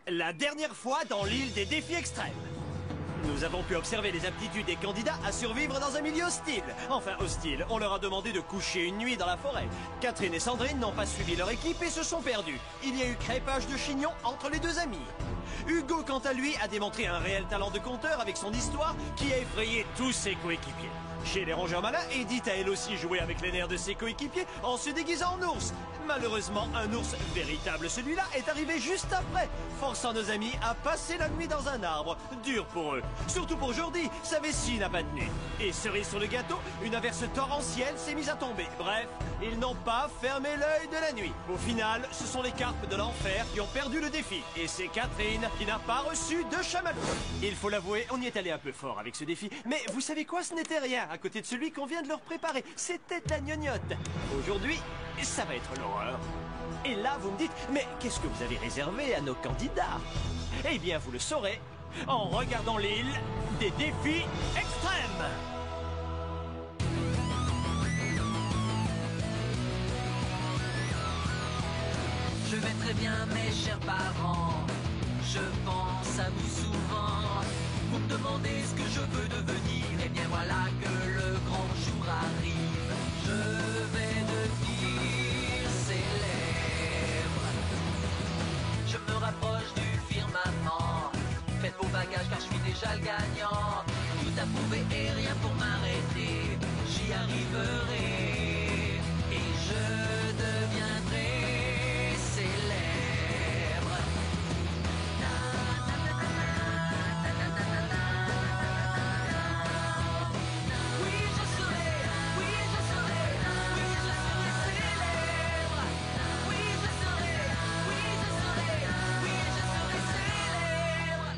La dernière fois dans l'île des défis extrêmes. Nous avons pu observer les aptitudes des candidats à survivre dans un milieu hostile. Enfin, hostile, on leur a demandé de coucher une nuit dans la forêt. Catherine et Sandrine n'ont pas suivi leur équipe et se sont perdus. Il y a eu crêpage de chignon entre les deux amis. Hugo, quant à lui, a démontré un réel talent de conteur avec son histoire qui a effrayé tous ses coéquipiers. Chez les rongeurs malins, Edith a elle aussi joué avec les nerfs de ses coéquipiers en se déguisant en ours. Malheureusement, un ours véritable, celui-là, est arrivé juste après, forçant nos amis à passer la nuit dans un arbre. Dur pour eux. Surtout pour Jordi, sa vessie n'a pas tenu. Et cerise sur le gâteau, une averse torrentielle s'est mise à tomber. Bref, ils n'ont pas fermé l'œil de la nuit. Au final, ce sont les carpes de l'enfer qui ont perdu le défi. Et c'est Catherine qui n'a pas reçu de chamallow. Il faut l'avouer, on y est allé un peu fort avec ce défi. Mais vous savez quoi, ce n'était rien à côté de celui qu'on vient de leur préparer. C'était la gnognotte. Aujourd'hui, ça va être l'horreur. Et là, vous me dites, mais qu'est-ce que vous avez réservé à nos candidats? Eh bien, vous le saurez en regardant l'île des défis extrêmes. Je vais très bien, mes chers parents. Je pense à vous souvent. Vous me demandez ce que je veux devenir. Et bien voilà que le grand jour arrive. Je vais devenir célèbre. Je me rapproche du firmament. Faites vos bagages car je suis déjà le gagnant. Tout à prouver et rien pour m'arrêter. J'y arriverai. Et je deviendrai célèbre. Oui, je serai, oui, je serai, oui, je serai célèbre. Oui, je serai, oui, je serai, oui, je serai célèbre.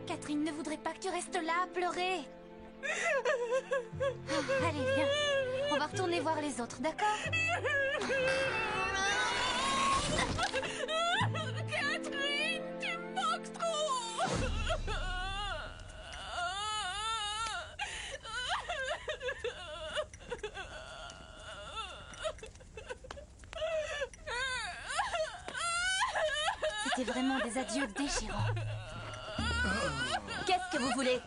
Catherine ne voudrait pas que tu restes là à pleurer. Oh, allez, viens. On va retourner voir les autres, d'accord? Catherine, tu me manques trop. C'était vraiment des adieux déchirants. Qu'est-ce que vous voulez?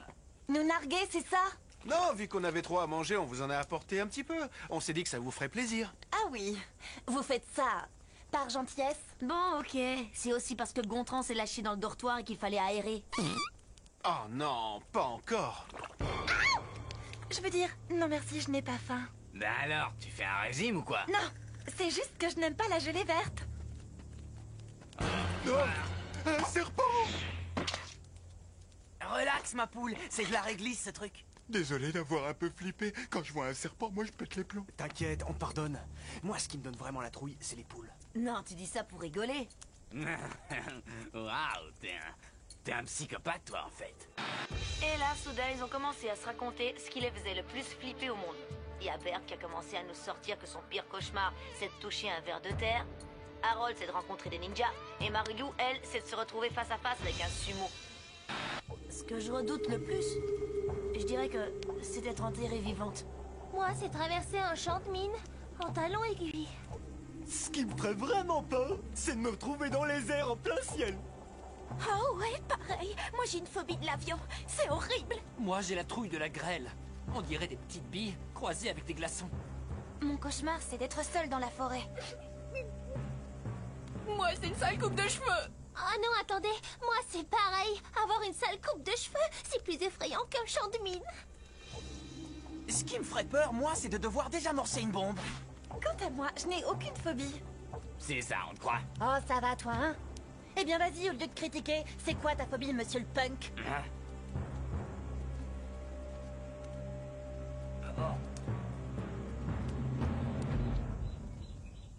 Nous narguer, c'est ça? Non, vu qu'on avait trop à manger, on vous en a apporté un petit peu. On s'est dit que ça vous ferait plaisir. Ah oui, vous faites ça par gentillesse? Bon, ok. C'est aussi parce que Gontran s'est lâché dans le dortoir et qu'il fallait aérer. Oh non, pas encore. Je veux dire, non merci, je n'ai pas faim. Ben alors, tu fais un régime ou quoi? Non, c'est juste que je n'aime pas la gelée verte. Non, un serpent! Relax, ma poule, c'est de la réglisse, ce truc. Désolé d'avoir un peu flippé. Quand je vois un serpent, moi je pète les plombs. T'inquiète, on te pardonne. Moi, ce qui me donne vraiment la trouille, c'est les poules. Non, tu dis ça pour rigoler. Waouh, t'es un psychopathe, toi, en fait. Et là, soudain, ils ont commencé à se raconter ce qui les faisait le plus flipper au monde. Il y a Bert qui a commencé à nous sortir que son pire cauchemar, c'est de toucher un ver de terre. Harold, c'est de rencontrer des ninjas. Et Marilou, elle, c'est de se retrouver face à face avec un sumo. Ce que je redoute le plus, je dirais que c'est d'être enterrée vivante. Moi, c'est traverser un champ de mine en talons aiguilles. Ce qui me ferait vraiment peur, c'est de me retrouver dans les airs en plein ciel. Oh ouais, pareil. Moi, j'ai une phobie de l'avion. C'est horrible. Moi, j'ai la trouille de la grêle. On dirait des petites billes croisées avec des glaçons. Mon cauchemar, c'est d'être seule dans la forêt. Moi, c'est une sale coupe de cheveux. Oh non, attendez. Moi, c'est pareil. Avoir une sale coupe de cheveux, c'est plus effrayant qu'un champ de mine. Ce qui me ferait peur, moi, c'est de devoir désamorcer une bombe. Quant à moi, je n'ai aucune phobie. C'est ça, on te croit. Oh, ça va, toi, hein? Eh bien, vas-y, au lieu de critiquer, c'est quoi ta phobie, monsieur le punk? Hein?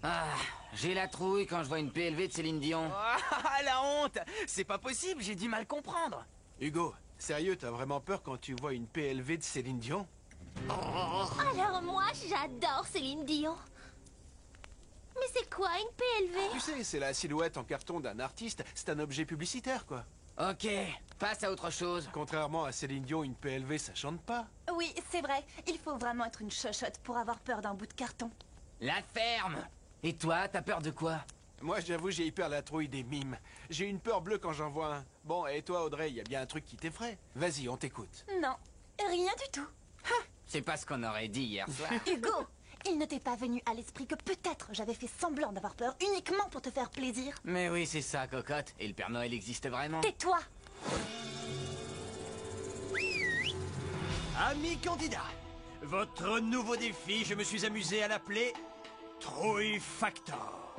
Ah, j'ai la trouille quand je vois une PLV de Céline Dion. Ah, la honte! C'est pas possible, j'ai du mal comprendre. Hugo, sérieux, t'as vraiment peur quand tu vois une PLV de Céline Dion? Alors moi, j'adore Céline Dion. Mais c'est quoi une PLV? Tu sais, c'est la silhouette en carton d'un artiste, c'est un objet publicitaire, quoi. Ok, Passe à autre chose. Contrairement à Céline Dion, une PLV, ça chante pas. Oui, c'est vrai. Il faut vraiment être une chochotte pour avoir peur d'un bout de carton. La ferme. Et toi, t'as peur de quoi? Moi, j'avoue, j'ai hyper la trouille des mimes. J'ai une peur bleue quand j'en vois un. Bon, et toi, Audrey, y a bien un truc qui t'effraie? Vas-y, on t'écoute. Non, rien du tout. C'est pas ce qu'on aurait dit hier soir. Hugo, il ne t'est pas venu à l'esprit que peut-être j'avais fait semblant d'avoir peur uniquement pour te faire plaisir. Mais oui, c'est ça, cocotte. Et le Père Noël existe vraiment? Tais-toi. Amis candidats, votre nouveau défi, je me suis amusé à l'appeler Trouille Factor.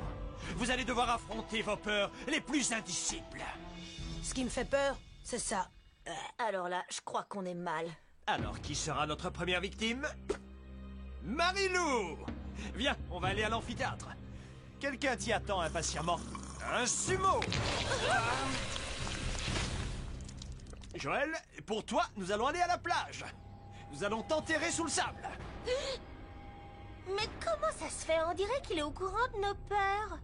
Vous allez devoir affronter vos peurs les plus indicibles. Ce qui me fait peur, c'est ça. Alors là, je crois qu'on est mal. Alors, qui sera notre première victime? Marilou! Viens, on va aller à l'amphithéâtre. Quelqu'un t'y attend impatiemment. Un sumo! Joël, pour toi, nous allons aller à la plage. Nous allons t'enterrer sous le sable. Mais comment ça se fait? On dirait qu'il est au courant de nos peurs.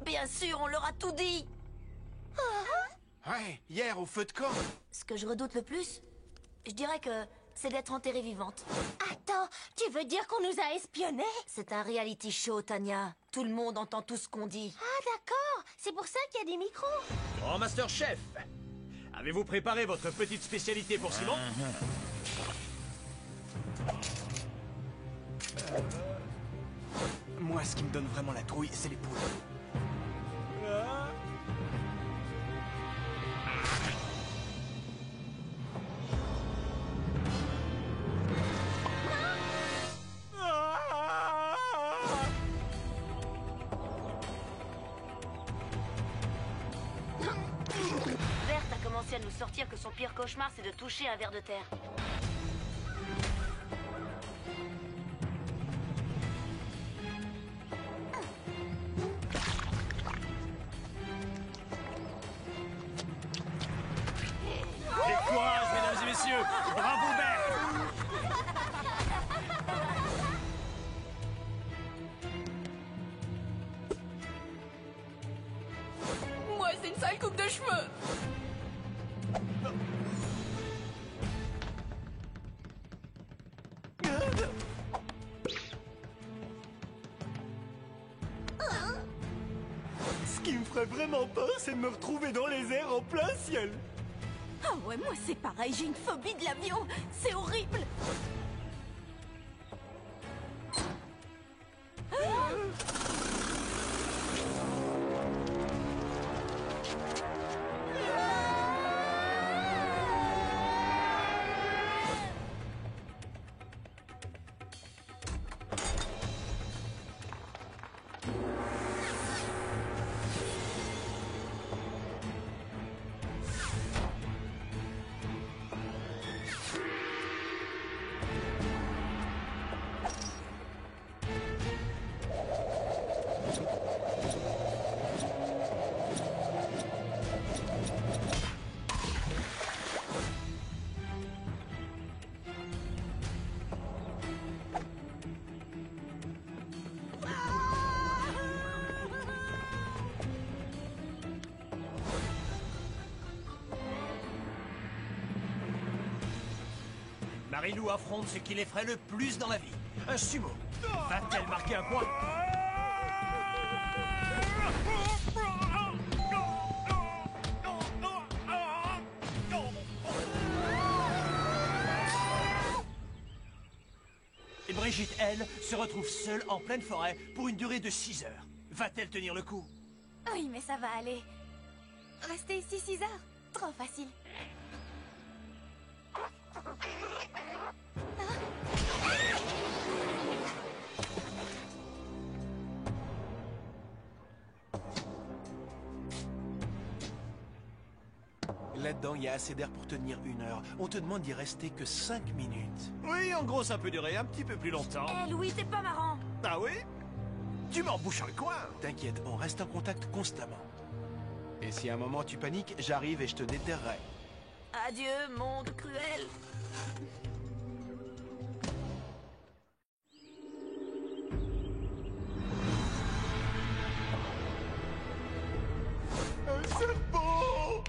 Bien sûr, on leur a tout dit. Ouais, hier, au feu de camp. Ce que je redoute le plus, je dirais que c'est d'être enterrée vivante. Attends, tu veux dire qu'on nous a espionnés? C'est un reality show, Tania. Tout le monde entend tout ce qu'on dit. Ah d'accord, c'est pour ça qu'il y a des micros. Grand Master Chef, avez-vous préparé votre petite spécialité pour Simon? Moi, ce qui me donne vraiment la trouille, c'est les poules. Berthe a commencé à nous sortir que son pire cauchemar, c'est de toucher un ver de terre. Et courage, mesdames et messieurs! Bravo, Berthe! Moi, c'est une sale coupe de cheveux. Ce qui me ferait vraiment peur, c'est de me retrouver dans les airs en plein ciel. Ah ouais, moi c'est pareil, j'ai une phobie de l'avion. C'est horrible. Marilou affronte ce qui l'effraie le plus dans la vie. Un sumo. Va-t-elle marquer un point? Et Brigitte, elle, se retrouve seule en pleine forêt pour une durée de 6 heures. Va-t-elle tenir le coup? Oui, mais ça va aller. Rester ici 6 heures, trop facile. Là-dedans, il y a assez d'air pour tenir 1 heure. On te demande d'y rester que 5 minutes. Oui, en gros, ça peut durer un petit peu plus longtemps. Eh, Louis, c'est pas marrant. Ah oui? Tu m'en bouches un coin. T'inquiète, on reste en contact constamment. Et si à un moment tu paniques, j'arrive et je te déterrerai. Adieu, monde cruel. Un serpent!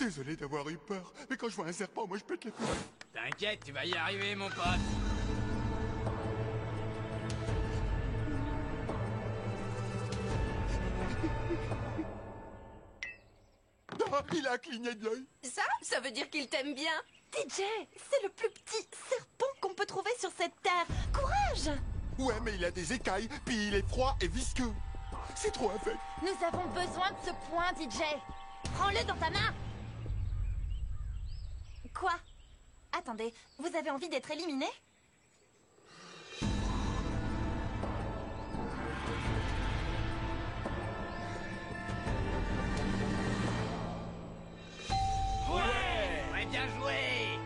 Désolé d'avoir eu peur, mais quand je vois un serpent, moi je pète les plombs. T'inquiète, tu vas y arriver, mon pote. Ah, il a cligné de l'œil. Ça veut dire qu'il t'aime bien. DJ, c'est le plus petit serpent qu'on peut trouver sur cette terre. Courage! Ouais, mais il a des écailles, puis il est froid et visqueux. C'est trop infect. Nous avons besoin de ce point, DJ. Prends-le dans ta main. Quoi? Attendez, vous avez envie d'être éliminé? Ouais, bien joué.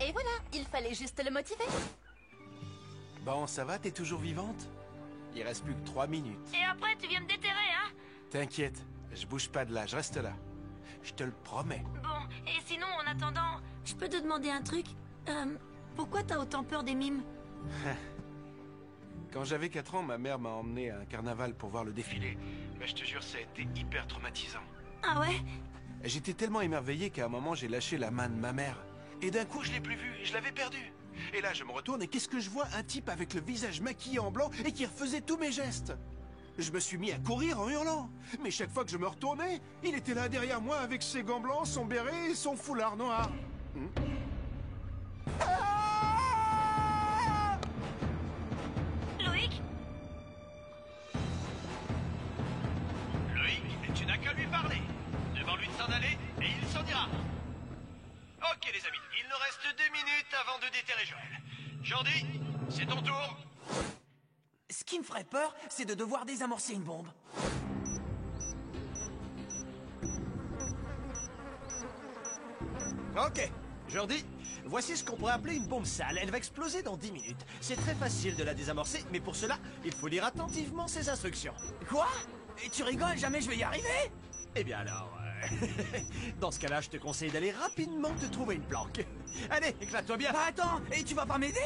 Et voilà, il fallait juste le motiver. Bon, ça va, t'es toujours vivante? Il reste plus que 3 minutes. Et après, tu viens me déterrer, hein? T'inquiète, je bouge pas de là, je reste là. Je te le promets. Bon, et sinon, en attendant, je peux te demander un truc? Pourquoi t'as autant peur des mimes? Quand j'avais 4 ans, ma mère m'a emmené à un carnaval pour voir le défilé. Mais je te jure, ça a été hyper traumatisant. Ah ouais? J'étais tellement émerveillé qu'à un moment, j'ai lâché la main de ma mère. Et d'un coup, je l'ai plus vue, je l'avais perdue. Et là, je me retourne et qu'est-ce que je vois? Un type avec le visage maquillé en blanc et qui refaisait tous mes gestes. Je me suis mis à courir en hurlant. Mais chaque fois que je me retournais, il était là derrière moi avec ses gants blancs, son béret et son foulard noir. Loïc? Loïc, tu n'as qu'à lui parler. Demande-lui de s'en aller et il s'en ira. Ok les amis, il nous reste 2 minutes avant de déterrer Joël. Jordi, c'est ton tour. Ce qui me ferait peur, c'est de devoir désamorcer une bombe. Ok, Jordi, voici ce qu'on pourrait appeler une bombe sale. Elle va exploser dans 10 minutes. C'est très facile de la désamorcer, mais pour cela, il faut lire attentivement ses instructions. Quoi? Et tu rigoles, jamais je vais y arriver? Eh bien alors, dans ce cas-là, je te conseille d'aller rapidement te trouver une planque. Allez, éclate-toi bien. Bah attends, et tu vas pas m'aider?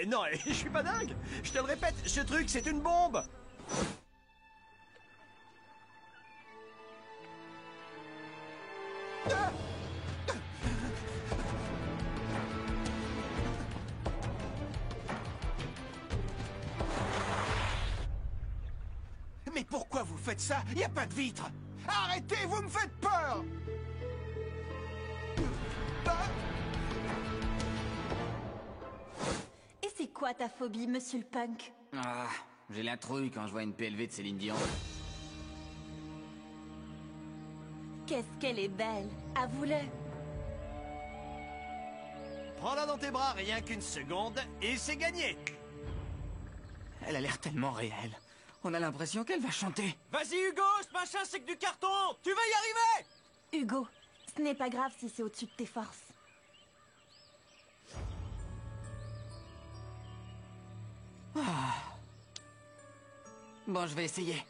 Non, je suis pas dingue. Je te le répète, ce truc, c'est une bombe. Mais pourquoi vous faites ça? Y a pas de vitre. Arrêtez, vous me faites peur. Et c'est quoi ta phobie, monsieur le punk? Ah, j'ai la trouille quand je vois une PLV de Céline Dion. Qu'est-ce qu'elle est belle. Avoue-le. Prends-la dans tes bras, rien qu'une seconde, et c'est gagné. Elle a l'air tellement réelle. On a l'impression qu'elle va chanter. Vas-y Hugo, ce machin c'est que du carton. Tu vas y arriver. Hugo, ce n'est pas grave si c'est au-dessus de tes forces. Bon, je vais essayer.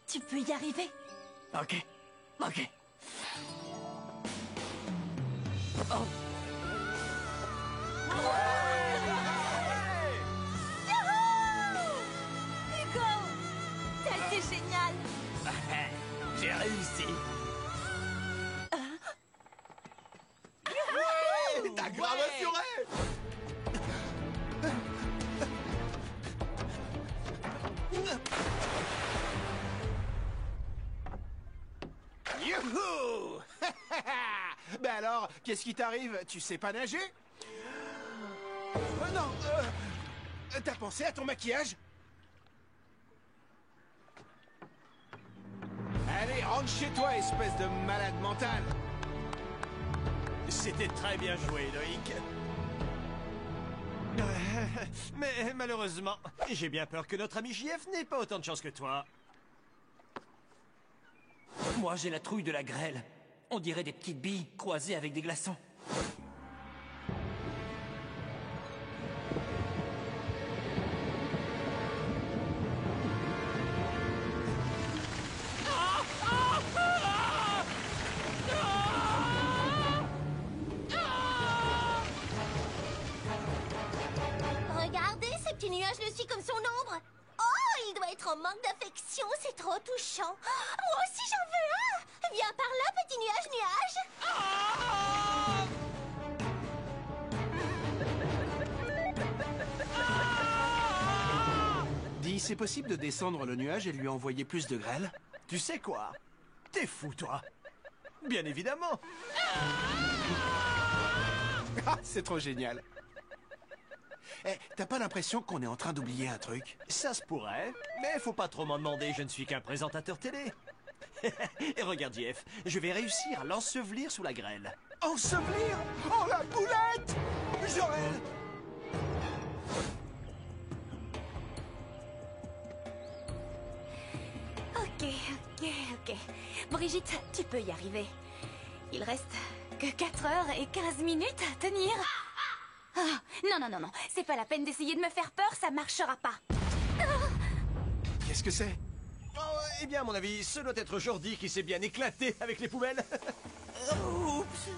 Tu peux y arriver. Ok. Ok. Oh. Hugo, t'as été génial. J'ai réussi. T'as grave assuré. Youhou. Ben alors, qu'est-ce qui t'arrive? Tu sais pas nager? Non, t'as pensé à ton maquillage? Allez, rentre chez toi, espèce de malade mental. C'était très bien joué, Loïc. Mais malheureusement, j'ai bien peur que notre ami JF n'ait pas autant de chance que toi. Moi, j'ai la trouille de la grêle. On dirait des petites billes croisées avec des glaçons. Regardez, ce petit nuage le suit comme son ombre. Oh, il doit être en manque d'affection, c'est trop touchant. Moi aussi j'en veux un. Viens par là, petit nuage. Dis, c'est possible de descendre le nuage et lui envoyer plus de grêle? Tu sais quoi? T'es fou, toi. Bien évidemment. Ah, c'est trop génial. Eh, t'as pas l'impression qu'on est en train d'oublier un truc? Ça se pourrait, mais faut pas trop m'en demander, je ne suis qu'un présentateur télé. Et regarde, Jeff, je vais réussir à l'ensevelir sous la grêle. Ensevelir? Oh, la boulette! Joël! Ok. Brigitte, tu peux y arriver. Il reste que 4 heures et 15 minutes à tenir. Non. C'est pas la peine d'essayer de me faire peur, ça marchera pas. Qu'est-ce que c'est? Oh, eh bien, à mon avis, ce doit être Jordi qui s'est bien éclaté avec les poubelles. Oups.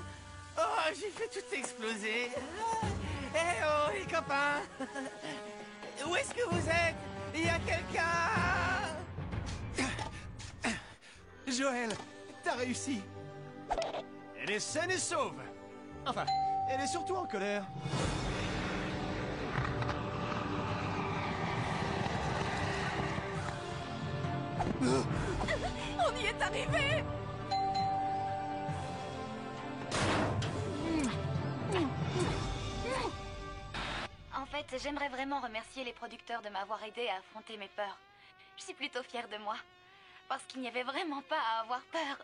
Oh, j'ai fait tout exploser. Eh oh, les copains. Où est-ce que vous êtes? Il y a quelqu'un? Joël, t'as réussi. Elle est saine et sauve. Enfin, elle est surtout en colère. On y est arrivé! En fait, j'aimerais vraiment remercier les producteurs de m'avoir aidé à affronter mes peurs. Je suis plutôt fière de moi. Parce qu'il n'y avait vraiment pas à avoir peur.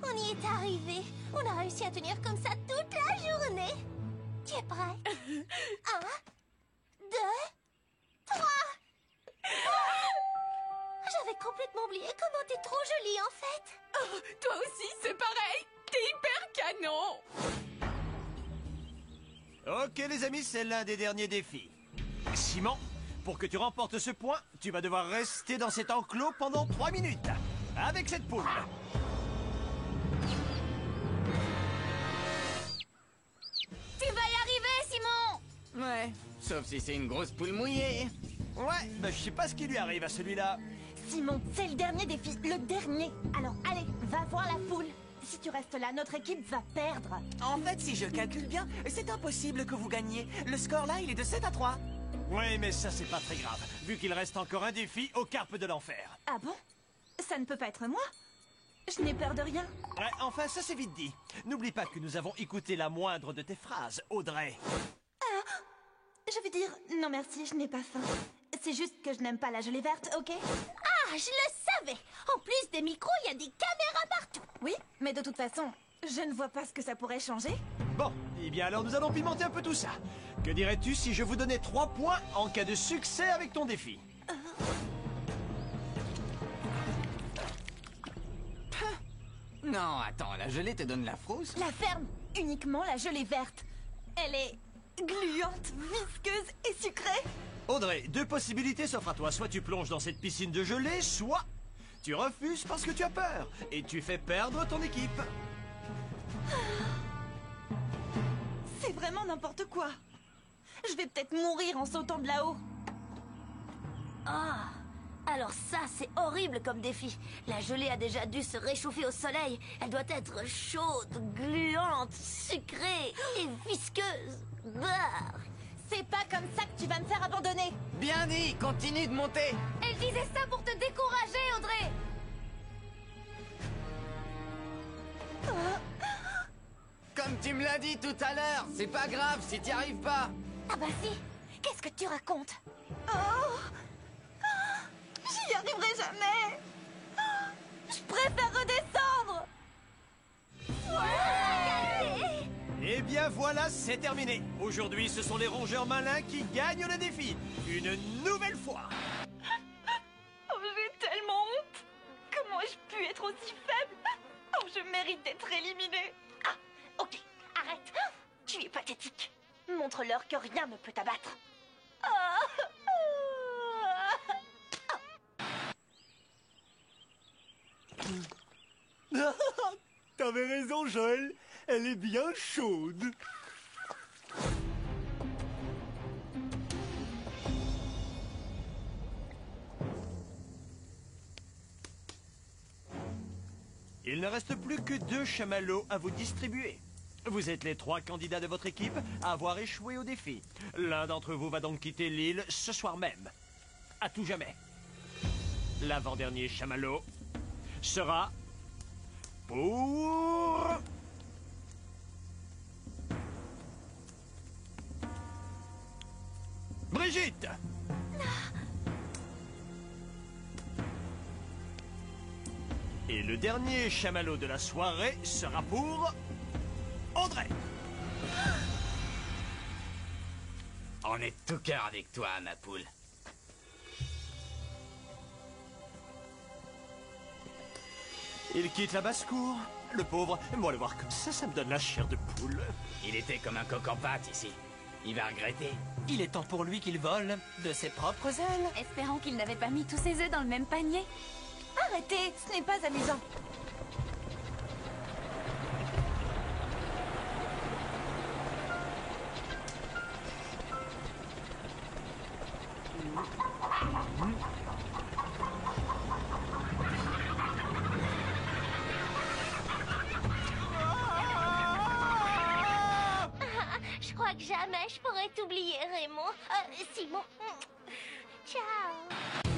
On y est arrivé. On a réussi à tenir comme ça toute la journée. Tu es prêt? 1, 2, 3. J'avais complètement oublié comment t'es trop jolie en fait. Oh, toi aussi, c'est pareil. T'es hyper canon. Ok, les amis, c'est l'un des derniers défis. Simon, pour que tu remportes ce point, tu vas devoir rester dans cet enclos pendant 3 minutes. Avec cette poule. Tu vas y arriver, Simon. Ouais, sauf si c'est une grosse poule mouillée. Ouais, bah, je sais pas ce qui lui arrive à celui-là. Simon, c'est le dernier défi, le dernier. Alors, allez, va voir la poule. Si tu restes là, notre équipe va perdre. En fait, si je calcule bien, c'est impossible que vous gagniez. Le score là, il est de 7-3. Oui, mais ça, c'est pas très grave, vu qu'il reste encore un défi aux carpes de l'enfer. Ah bon? Ça ne peut pas être moi. Je n'ai peur de rien. Ouais, enfin, ça, c'est vite dit. N'oublie pas que nous avons écouté la moindre de tes phrases, Audrey. Je veux dire, non merci, je n'ai pas faim. C'est juste que je n'aime pas la gelée verte, ok? Ah, je le savais. En plus des micros, il y a des caméras partout. Oui, mais de toute façon, je ne vois pas ce que ça pourrait changer. Bon, eh bien alors nous allons pimenter un peu tout ça. Que dirais-tu si je vous donnais 3 points en cas de succès avec ton défi? Non, attends, la gelée te donne la frousse? La ferme, uniquement la gelée verte. Elle est gluante, visqueuse et sucrée. Audrey, 2 possibilités s'offrent à toi. Soit tu plonges dans cette piscine de gelée, soit tu refuses parce que tu as peur. Et tu fais perdre ton équipe. C'est vraiment n'importe quoi. Je vais peut-être mourir en sautant de là-haut. Ah, alors ça, c'est horrible comme défi. La gelée a déjà dû se réchauffer au soleil. Elle doit être chaude, gluante, sucrée et visqueuse. Bah. C'est pas comme ça que tu vas me faire abandonner. Bien dit, continue de monter. Elle disait ça pour te décourager, Audrey. Comme tu me l'as dit tout à l'heure, c'est pas grave si t'y arrives pas. Ah bah si. Qu'est-ce que tu racontes? Oh, j'y arriverai jamais. Je préfère redescendre. Eh bien voilà, c'est terminé. Aujourd'hui, ce sont les rongeurs malins qui gagnent le défi. Une nouvelle fois. Oh, j'ai tellement honte. Comment ai-je pu être aussi faible? Oh, je mérite d'être éliminée. Ah, ok, arrête. Tu es pathétique. Montre-leur que rien ne peut t'abattre. T'avais raison, Joël. Elle est bien chaude. Il ne reste plus que 2 chamallows à vous distribuer. Vous êtes les 3 candidats de votre équipe à avoir échoué au défi. L'un d'entre vous va donc quitter l'île ce soir même. À tout jamais. L'avant-dernier chamallow sera pour... Brigitte! Et le dernier chamallow de la soirée sera pour... Audrey! On est tout cœur avec toi, ma poule. Il quitte la basse-cour. Le pauvre, moi le voir comme ça me donne la chair de poule. Il était comme un coq en pâte ici. Il va regretter. Il est temps pour lui qu'il vole de ses propres ailes. Espérons qu'il n'avait pas mis tous ses œufs dans le même panier. Arrêtez, ce n'est pas amusant. Je crois que jamais je pourrais t'oublier, Raymond. Simon. Ciao.